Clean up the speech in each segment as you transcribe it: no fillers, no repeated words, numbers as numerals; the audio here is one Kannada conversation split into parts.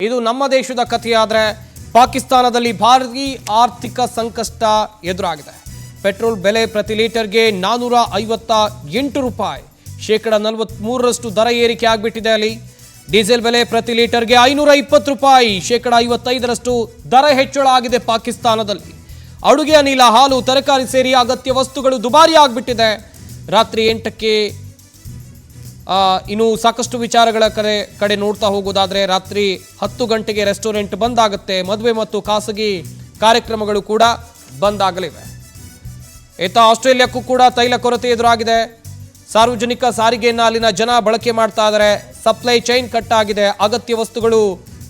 ಇದು ನಮ್ಮ ದೇಶದ ಕಥೆಯಾದರೆ ಪಾಕಿಸ್ತಾನದಲ್ಲಿ ಭಾರೀ ಆರ್ಥಿಕ ಸಂಕಷ್ಟ ಎದುರಾಗಿದೆ. ಪೆಟ್ರೋಲ್ ಬೆಲೆ ಪ್ರತಿ ಲೀಟರ್ಗೆ 458 ರೂಪಾಯಿ, ಶೇಕಡ 43ರಷ್ಟು ದರ ಏರಿಕೆ ಆಗಿಬಿಟ್ಟಿದೆ. ಅಲ್ಲಿ ಡೀಸೆಲ್ ಬೆಲೆ ಪ್ರತಿ ಲೀಟರ್ಗೆ 520 ರೂಪಾಯಿ, ಶೇಕಡ 55ರಷ್ಟು ದರ ಹೆಚ್ಚಳ ಆಗಿದೆ. ಪಾಕಿಸ್ತಾನದಲ್ಲಿ ಅಡುಗೆ ಅನಿಲ, ಹಾಲು, ತರಕಾರಿ ಸೇರಿ ಅಗತ್ಯ ವಸ್ತುಗಳು ದುಬಾರಿ ಆಗಿಬಿಟ್ಟಿದೆ. ರಾತ್ರಿ 8ಕ್ಕೆ ಇನ್ನು ಸಾಕಷ್ಟು ವಿಚಾರಗಳ ಕಡೆ ನೋಡ್ತಾ ಹೋಗೋದಾದ್ರೆ, ರಾತ್ರಿ 10 ಗಂಟೆಗೆ ರೆಸ್ಟೋರೆಂಟ್ ಬಂದ್ ಆಗುತ್ತೆ. ಮದುವೆ ಮತ್ತು ಖಾಸಗಿ ಕಾರ್ಯಕ್ರಮಗಳು ಕೂಡ ಬಂದ್ ಆಗಲಿವೆ. ಆಸ್ಟ್ರೇಲಿಯಾಕ್ಕೂ ಕೂಡ ತೈಲ ಕೊರತೆ ಎದುರಾಗಿದೆ. ಸಾರ್ವಜನಿಕ ಸಾರಿಗೆಯನ್ನು ಅಲ್ಲಿನ ಜನ ಬಳಕೆ ಮಾಡ್ತಾ ಇದ್ದಾರೆ. ಸಪ್ಲೈ ಚೈನ್ ಕಟ್ ಆಗಿದೆ. ಅಗತ್ಯ ವಸ್ತುಗಳು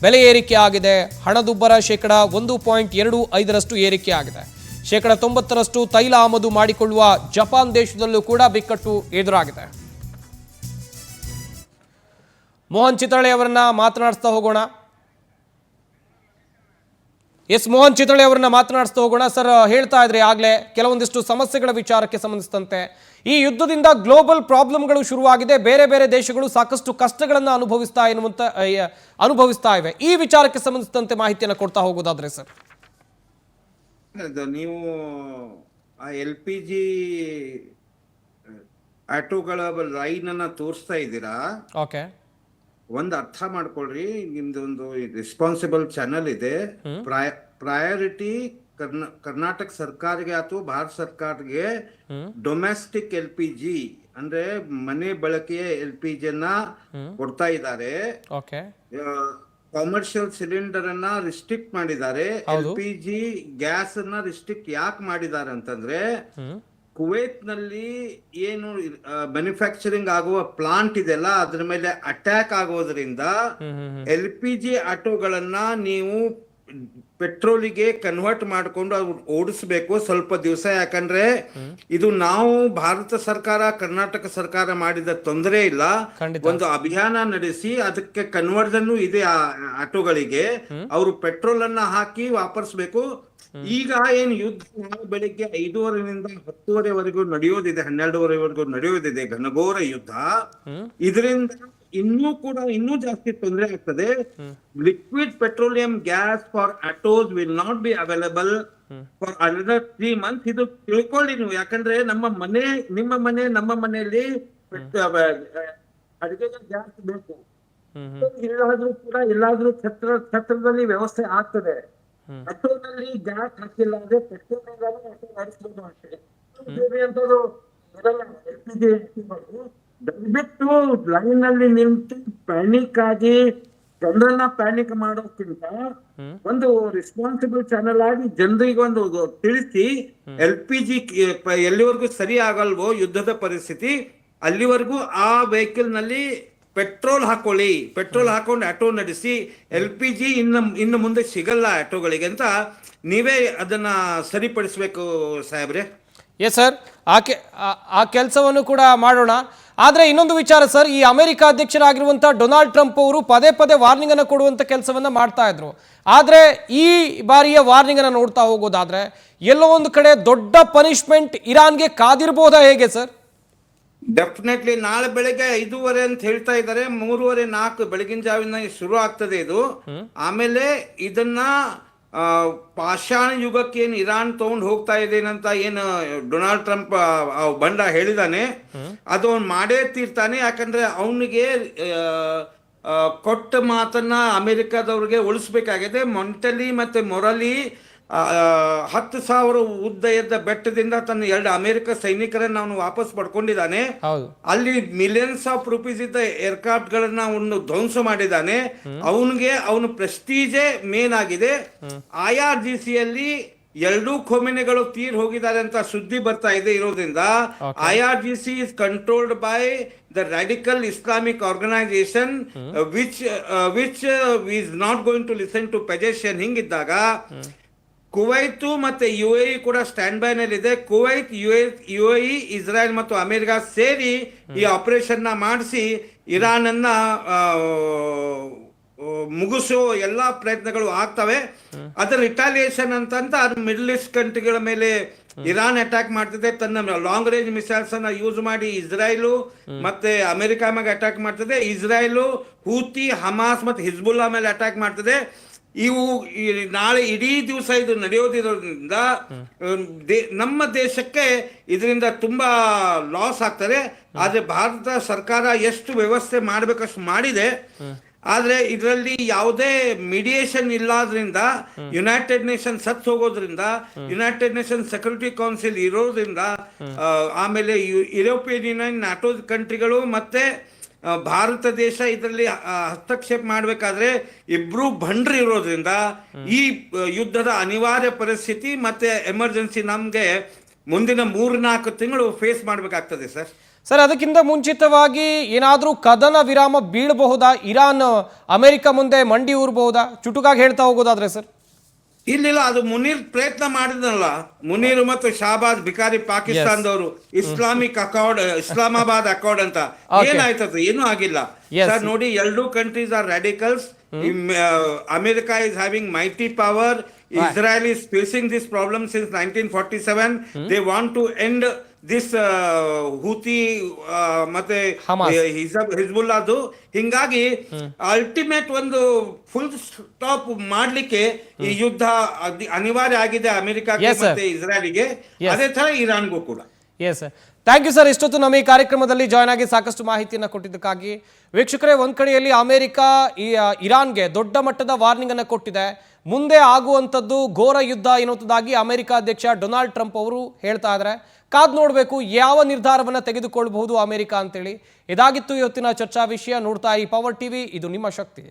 ಬೆಲೆ ಏರಿಕೆ ಆಗಿದೆ. ಹಣದುಬ್ಬರ ಶೇಕಡ 1.25ರಷ್ಟು ಏರಿಕೆ ಆಗಿದೆ. ಶೇಕಡ 90ರಷ್ಟು ತೈಲ ಆಮದು ಮಾಡಿಕೊಳ್ಳುವ ಜಪಾನ್ ದೇಶದಲ್ಲೂ ಕೂಡ ಬಿಕ್ಕಟ್ಟು ಎದುರಾಗಿದೆ. ಮೋಹನ್ ಚಿತ್ರಳೆ ಅವರನ್ನ ಮಾತನಾಡಿಸ್ತಾ ಹೋಗೋಣ. ಮೋಹನ್ ಚಿತ್ರಳೆ ಅವರನ್ನ ಮಾತನಾಡಿಸ್ತಾ ಹೋಗೋಣ. ಸರ್, ಹೇಳ್ತಾ ಇದ್ರಿ ಆಗ್ಲೇ ಕೆಲವೊಂದಿಷ್ಟು ಸಮಸ್ಯೆಗಳ ವಿಚಾರಕ್ಕೆ ಸಂಬಂಧಿಸಿದಂತೆ, ಈ ಯುದ್ಧದಿಂದ ಗ್ಲೋಬಲ್ ಪ್ರಾಬ್ಲಮ್ಗಳು ಶುರುವಾಗಿದೆ. ಬೇರೆ ಬೇರೆ ದೇಶಗಳು ಸಾಕಷ್ಟು ಕಷ್ಟಗಳನ್ನು ಅನುಭವಿಸ್ತಾ ಇವೆ. ಈ ವಿಚಾರಕ್ಕೆ ಸಂಬಂಧಿಸಿದಂತೆ ಮಾಹಿತಿಯನ್ನು ಕೊಡ್ತಾ ಹೋಗೋದಾದ್ರೆ ಸರ್. ನೀವು LPG ಆಟೋಗಳ ಲೈನ್ ಅನ್ನ ತೋರಿಸ್ತಾ ಇದ್ದೀರಾ. ಓಕೆ, ಒಂದು ಅರ್ಥ ಮಾಡ್ಕೊಳ್ರಿ, ನಿಮ್ದೊಂದು ರೆಸ್ಪಾನ್ಸಿಬಲ್ ಚಾನಲ್ ಇದೆ. ಪ್ರಯಾರಿಟಿ ಕರ್ನಾಟಕ ಸರ್ಕಾರಕ್ಕೆ ಅಥವಾ ಭಾರತ ಸರ್ಕಾರಕ್ಕೆ ಡೊಮೆಸ್ಟಿಕ್ LPG ಅಂದ್ರೆ ಮನೆ ಬಳಕೆಯ LPG ಅನ್ನ ಕೊಡ್ತಾ ಇದ್ದಾರೆ. ಕಮರ್ಷಿಯಲ್ ಸಿಲಿಂಡರ್ ಅನ್ನ ರಿಸ್ಟ್ರಿಕ್ಟ್ ಮಾಡಿದ್ದಾರೆ. LPG ಗ್ಯಾಸ್ ಅನ್ನ ರಿಸ್ಟ್ರಿಕ್ಟ್ ಯಾಕೆ ಮಾಡಿದ್ದಾರೆ ಅಂತಂದ್ರೆ, ಕುವೈತ್ ನಲ್ಲಿ ಏನು ಮ್ಯಾನುಫ್ಯಾಕ್ಚರಿಂಗ್ ಆಗುವ ಪ್ಲಾಂಟ್ ಇದೆಲ್ಲ ಅದ್ರ ಮೇಲೆ ಅಟ್ಯಾಕ್ ಆಗೋದ್ರಿಂದ LPG ಆಟೋಗಳನ್ನ ನೀವು ಪೆಟ್ರೋಲಿಗೆ ಕನ್ವರ್ಟ್ ಮಾಡ್ಕೊಂಡು ಓಡಿಸ್ಬೇಕು ಸ್ವಲ್ಪ ದಿವಸ. ಯಾಕಂದ್ರೆ ಇದು ನಾವು ಭಾರತ ಸರ್ಕಾರ ಕರ್ನಾಟಕ ಸರ್ಕಾರ ಮಾಡಿದ ತೊಂದರೆ ಇಲ್ಲ, ಒಂದು ಅಭಿಯಾನ ನಡೆಸಿ ಅದಕ್ಕೆ ಕನ್ವರ್ಷನ್ ಇದೆ ಆಟೋಗಳಿಗೆ. ಅವರು ಪೆಟ್ರೋಲ್ ಅನ್ನ ಹಾಕಿ ವಾಪರ್ಸ್ಬೇಕು. ಈಗ ಏನ್ ಯುದ್ಧ ಬೆಳಿಗ್ಗೆ 5:30ರಿಂದ 10:30ವರೆಗೂ ನಡೆಯೋದಿದೆ, 12:30ವರೆಗೂ ನಡೆಯೋದಿದೆ ಘನಘೋರ ಯುದ್ಧ. ಇದರಿಂದ ಇನ್ನೂ ಜಾಸ್ತಿ ತೊಂದರೆ ಆಗ್ತದೆ. Liquid petroleum gas for autos will not be available for another 3 months. ಇದು ತಿಳ್ಕೊಳ್ಳಿ ನೀವು. ಯಾಕಂದ್ರೆ ನಿಮ್ಮ ಮನೆ ನಮ್ಮ ಮನೆಯಲ್ಲಿ ಅಡಿಗೆಗೆ ಗ್ಯಾಸ್ ಬೇಕು. ಎಲ್ಲಾದ್ರೂ ಛತ್ರದಲ್ಲಿ ವ್ಯವಸ್ಥೆ ಆಗ್ತದೆ. ಪೆಟ್ರೋಲ್ನಲ್ಲಿ ಗ್ಯಾಸ್ ಹಾಕಿಲ್ಲ ಅಂದ್ರೆ ಪೆಟ್ರೋಲ್ ನಡೆಸಬಹುದು ಅಷ್ಟೇ. ದಯವಿಟ್ಟು ಲೈನ್ ಅಲ್ಲಿ ನಿಂತು ಪ್ಯಾನಿಕ್ ಆಗಿ ಜನರನ್ನ ಪ್ಯಾನಿಕ್ ಮಾಡೋಕ್ಕಿಂತ ಒಂದು ರೆಸ್ಪಾನ್ಸಿಬಲ್ ಚಾನೆಲ್ ಆಗಿ ಜನರಿಗೆ ಒಂದು ತಿಳಿಸಿ, LPG ಎಲ್ಲಿವರೆಗೂ ಸರಿ ಆಗಲ್ವೋ ಯುದ್ಧದ ಪರಿಸ್ಥಿತಿ ಅಲ್ಲಿವರೆಗೂ ಆ ವೆಹಿಕಲ್ ನಲ್ಲಿ ಪೆಟ್ರೋಲ್ ಹಾಕೊಳ್ಳಿ, ಪೆಟ್ರೋಲ್ ಹಾಕೊಂಡು ಆಟೋ ನಡೆಸಿ. LPG ಇನ್ನು ಮುಂದೆ ಸಿಗಲ್ಲ ಆಟೋಗಳಿಗೆ ಅಂತ ನೀವೇ ಅದನ್ನ ಸರಿಪಡಿಸಬೇಕು ಸಾಹೇಬ್ರೆ. ಎಸ್ ಸರ್, ಆ ಕೆಲಸವನ್ನು ಕೂಡ ಮಾಡೋಣ. ಆದರೆ ಇನ್ನೊಂದು ವಿಚಾರ ಸರ್, ಈ ಅಮೆರಿಕ ಅಧ್ಯಕ್ಷರಾಗಿರುವಂಥ ಡೊನಾಲ್ಡ್ ಟ್ರಂಪ್ ಅವರು ಪದೇ ಪದೇ ವಾರ್ನಿಂಗ್ ಅನ್ನು ಕೊಡುವಂಥ ಕೆಲಸವನ್ನ ಮಾಡ್ತಾ ಇದ್ರು. ಆದರೆ ಈ ಬಾರಿಯ ವಾರ್ನಿಂಗ್ ಅನ್ನು ನೋಡ್ತಾ ಹೋಗೋದಾದ್ರೆ ಎಲ್ಲೋ ಒಂದು ಕಡೆ ದೊಡ್ಡ ಪನಿಷ್ಮೆಂಟ್ ಇರಾನ್ಗೆ ಕಾದಿರಬಹುದಾ, ಹೇಗೆ ಸರ್? ಡೆಫಿನೆಟ್ಲಿ ನಾಳೆ ಬೆಳಗ್ಗೆ 5:30 ಅಂತ ಹೇಳ್ತಾ ಇದ್ದಾರೆ. 3:30, 4 ಬೆಳಗಿನ ಜಾವಿನ ಶುರು ಆಗ್ತದೆ ಇದು. ಆಮೇಲೆ ಇದನ್ನ ಪಾಷಾಣ ಯುಗಕ್ಕೆ ಏನ್ ಇರಾನ್ ತಗೊಂಡು ಹೋಗ್ತಾ ಇದೇನಂತ ಏನು ಡೊನಾಲ್ಡ್ ಟ್ರಂಪ್ ಬಂಡ ಹೇಳಿದಾನೆ, ಅದು ಅವ್ನು ಮಾಡೇ ತೀರ್ತಾನೆ. ಯಾಕಂದ್ರೆ ಅವನಿಗೆ ಕೊಟ್ಟ ಮಾತನ್ನ ಅಮೆರಿಕದವ್ರಿಗೆ ಉಳಿಸ್ಬೇಕಾಗಿದೆ. ಮೆಂಟಲಿ ಮತ್ತೆ ಮೊರಲಿ 10,000 ಉದ್ದ ಎದ್ದ ಬೆಟ್ಟದಿಂದ ತನ್ನ 2 ಅಮೆರಿಕ ಸೈನಿಕರನ್ನ ಅವನು ವಾಪಸ್ ಪಡ್ಕೊಂಡಿದ್ದಾನೆ. ಅಲ್ಲಿ ಮಿಲಿಯನ್ಸ್ ಆಫ್ ರುಪೀಸ್ ಇದ್ದ ಏರ್ಕ್ರಾಫ್ಟ್ ಗಳನ್ನ ಅವನು ಧ್ವಂಸ ಮಾಡಿದ್ದಾನೆ. ಅವನ ಪ್ರೆಸ್ಟೀಜೇ ಮೇನ್ ಆಗಿದೆ. IRGC ಯಲ್ಲಿ 2 ಖೊಮೆನಿಗಳು ತೀರ್ ಹೋಗಿದ್ದಾರೆ ಅಂತ ಸುದ್ದಿ ಬರ್ತಾ ಇದೆ. ಇರೋದ್ರಿಂದ IRGC is controlled by the radical Islamic organisation which is not going to listen to possession. ಹಿಂಗಿದ್ದಾಗ ಕುವೈತ್ ಮತ್ತೆ UAE ಕೂಡ ಸ್ಟ್ಯಾಂಡ್ ಬೈ ನಲ್ಲಿ ಇದೆ. ಕುವೈತ್, UAE, ಇಸ್ರಾಯೇಲ್ ಮತ್ತು ಅಮೆರಿಕ ಸೇರಿ ಈ ಆಪರೇಷನ್ ನ ಮಾಡಿಸಿ ಇರಾನ್ ಅನ್ನ ಮುಗಿಸೋ ಎಲ್ಲಾ ಪ್ರಯತ್ನಗಳು ಆಗ್ತವೆ. ಅದರ ರಿಟಾಲಿಯೇಷನ್ ಅಂತ ಮಿಡಲ್ ಈಸ್ಟ್ ಕಂಟ್ರಿಗಳ ಮೇಲೆ ಇರಾನ್ ಅಟ್ಯಾಕ್ ಮಾಡ್ತಿದೆ, ತನ್ನ ಲಾಂಗ್ ರೇಂಜ್ ಮಿಸೈಲ್ಸ್ ಅನ್ನ ಯೂಸ್ ಮಾಡಿ ಇಸ್ರಾಯೇಲು ಮತ್ತೆ ಅಮೆರಿಕ ಮೇಲೆ ಅಟ್ಯಾಕ್ ಮಾಡ್ತಿದೆ. ಇಸ್ರಾಯೇಲು ಹೂತಿ, ಹಮಾಸ್ ಮತ್ತೆ ಹಿಜ್ಬುಲ್ಲಾ ಮೇಲೆ ಅಟ್ಯಾಕ್ ಮಾಡ್ತಿದೆ. ಇವು ನಾಳೆ ಇಡೀ ದಿವಸ ಇದು ನಡೆಯೋದಿರೋದ್ರಿಂದ ನಮ್ಮ ದೇಶಕ್ಕೆ ಇದರಿಂದ ತುಂಬಾ ಲಾಸ್ ಆಗ್ತದೆ. ಆದ್ರೆ ಭಾರತ ಸರ್ಕಾರ ಎಷ್ಟು ವ್ಯವಸ್ಥೆ ಮಾಡ್ಬೇಕಷ್ಟು ಮಾಡಿದೆ. ಆದ್ರೆ ಇದರಲ್ಲಿ ಯಾವುದೇ ಮೀಡಿಯೇಷನ್ ಇಲ್ಲದ್ರಿಂದ, ಯುನೈಟೆಡ್ ನೇಷನ್ ಸತ್ ಹೋಗೋದ್ರಿಂದ, ಯುನೈಟೆಡ್ ನೇಷನ್ ಸೆಕ್ಯೂರಿಟಿ ಕೌನ್ಸಿಲ್ ಇರೋದ್ರಿಂದ, ಆಮೇಲೆ ಯುರೋಪಿಯನ್ ಯೂನಿಯನ್, ನಾಟೋ ಕಂಟ್ರಿಗಳು ಮತ್ತೆ ಭಾರತ ದೇಶ ಇದರಲ್ಲಿ ಹಸ್ತಕ್ಷೇಪ ಮಾಡಬೇಕಾದ್ರೆ ಇಬ್ರು ಭಂಡ್ರು ಇರೋದ್ರಿಂದ ಈ ಯುದ್ಧದ ಅನಿವಾರ್ಯ ಪರಿಸ್ಥಿತಿ ಮತ್ತೆ ಎಮರ್ಜೆನ್ಸಿ ನಮ್ಗೆ ಮುಂದಿನ 3-4 ತಿಂಗಳು ಫೇಸ್ ಮಾಡ್ಬೇಕಾಗ್ತದೆ ಸರ್. ಸರ್, ಅದಕ್ಕಿಂತ ಮುಂಚಿತವಾಗಿ ಏನಾದ್ರೂ ಕದನ ವಿರಾಮ ಬೀಳಬಹುದಾ? ಇರಾನ್ ಅಮೆರಿಕ ಮುಂದೆ ಮಂಡಿ ಊರಬಹುದಾ? ಚುಟುಕಾಗಿ ಹೇಳ್ತಾ ಹೋಗೋದಾದ್ರೆ ಸರ್. ಇಲ್ಲ, ಅದು ಮುನೀರ್ ಪ್ರಯತ್ನ ಮಾಡಿದ್ನಲ್ಲ, ಮುನೀರ್ ಮತ್ತು ಶಾಬಾಜ್ ಬಿಕಾರಿ ಪಾಕಿಸ್ತಾನದವರು, ಇಸ್ಲಾಮಾಬಾದ್ ಅಕಾರ್ಡ್ ಅಂತ ಏನಾಯ್ತದ? ಏನೂ ಆಗಿಲ್ಲ ಸರ್. ನೋಡಿ, 2 countries are radicals. America is having mighty power. Israel is facing this problem since 1947. They want to end this ಹೂತಿ ಮತ್ತೆ ಹಿಜ್ಬುಲ್ಲಾದು. ಹಿಂಗಾಗಿ ಅಲ್ಟಿಮೇಟ್ ಒಂದು ಫುಲ್ ಸ್ಟಾಪ್ ಮಾಡ್ಲಿಕ್ಕೆ ಈ ಯುದ್ಧ ಅನಿವಾರ್ಯ ಆಗಿದೆ ಅಮೆರಿಕಕ್ಕೆ ಮತ್ತೆ ಇಸ್ರಾಯೇಲಿಗೆ. ಅದೇ ತರ ಇರಾನ್ಗೂ ಕೂಡ. Yes sir, thank you sir. ಇಷ್ಟೊತ್ತು ನಮ್ಮ ಈ ಕಾರ್ಯಕ್ರಮದಲ್ಲಿ ಜಾಯ್ನ್ ಆಗಿ ಸಾಕಷ್ಟು ಮಾಹಿತಿಯನ್ನು ಕೊಟ್ಟಿದ್ದಕ್ಕಾಗಿ. ವೀಕ್ಷಕರೇ, ಒಂದ್ ಕಡೆಯಲ್ಲಿ ಅಮೆರಿಕ ಇರಾನ್ಗೆ ದೊಡ್ಡ ಮಟ್ಟದ ವಾರ್ನಿಂಗ್ ಅನ್ನು ಕೊಟ್ಟಿದೆ. ಮುಂದೆ ಆಗುವಂಥದ್ದು ಘೋರ ಯುದ್ಧ ಎನ್ನುವುದಾಗಿ ಅಮೆರಿಕ ಅಧ್ಯಕ್ಷ ಡೊನಾಲ್ಡ್ ಟ್ರಂಪ್ ಅವರು ಹೇಳ್ತಾ ಇದ್ದಾರೆ. ಕಾದ್ ನೋಡಬೇಕು ಯಾವ ನಿರ್ಧಾರವನ್ನು ತೆಗೆದುಕೊಳ್ಳಬಹುದು ಅಮೆರಿಕ ಅಂತೇಳಿ. ಇದಾಗಿತ್ತು ಇವತ್ತಿನ ಚರ್ಚಾ ವಿಷಯ. ನೋಡ್ತಾ ಇರಿ ಪವರ್ ಟಿವಿ, ಇದು ನಿಮ್ಮ ಶಕ್ತಿ.